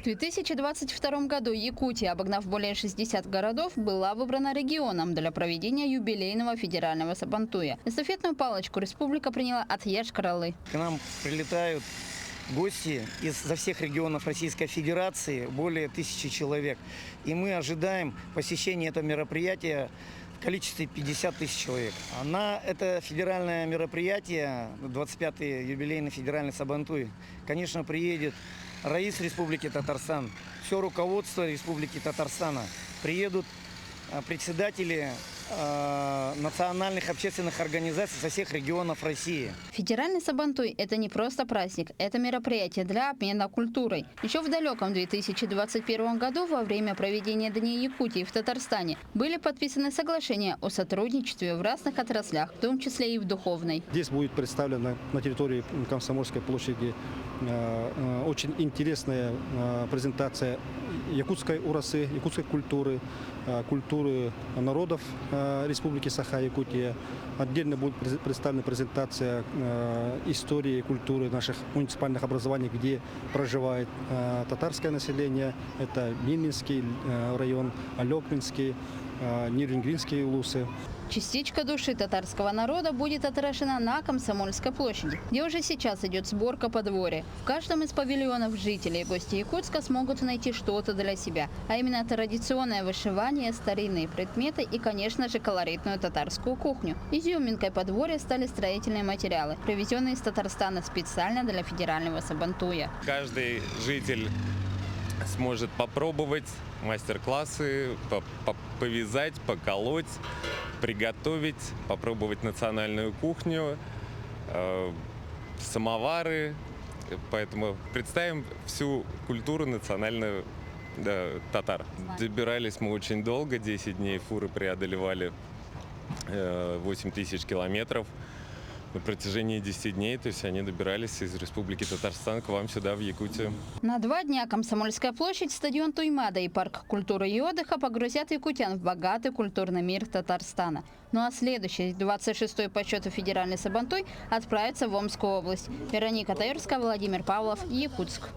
В 2022 году Якутия, обогнав более 60 городов, была выбрана регионом для проведения юбилейного федерального сабантуя. Эстафетную палочку республика приняла от Йошкар-Олы. К нам прилетают гости изо всех регионов Российской Федерации, более 1000 человек. И мы ожидаем посещения этого мероприятия в количестве 50 000 человек. На это федеральное мероприятие, 25-й юбилейный федеральный сабантуй, конечно, приедет раис Республики Татарстан, все руководство Республики Татарстана. Приедут председатели национальных общественных организаций со всех регионов России. Федеральный сабантуй – это не просто праздник, это мероприятие для обмена культурой. Еще в далеком 2021 году во время проведения Дней Якутии в Татарстане были подписаны соглашения о сотрудничестве в разных отраслях, в том числе и в духовной. Здесь будет представлена на территории Комсомольской площади очень интересная презентация якутской урасы, якутской культуры, культуры народов Республики Саха-Якутия. Отдельно будет представлена презентация истории и культуры наших муниципальных образований, где проживает татарское население. Это Минминский район, Алекминский, Нирюнгринские улусы. Частичка души татарского народа будет отражена на Комсомольской площади, где уже сейчас идет сборка подворья. В каждом из павильонов жители и гости Якутска смогут найти что-то для себя, а именно традиционное вышивание, старинные предметы и, конечно же, колоритную татарскую кухню. Изюминкой подворья стали строительные материалы, привезенные из Татарстана специально для федерального сабантуя. Каждый житель сможет попробовать мастер-классы, повязать, поколоть, приготовить, попробовать национальную кухню, самовары. Поэтому представим всю культуру национальную татар. Добирались мы очень долго, 10 дней фуры преодолевали 8000 километров. На протяжении 10 дней, то есть они добирались из Республики Татарстан к вам сюда, в Якутию. На 2 дня Комсомольская площадь, стадион Туймада и парк культуры и отдыха погрузят якутян в богатый культурный мир Татарстана. Ну а следующий, 26-й по счету федеральный сабантуй, отправится в Омскую область. Вероника Таирская, Владимир Павлов, Якутск.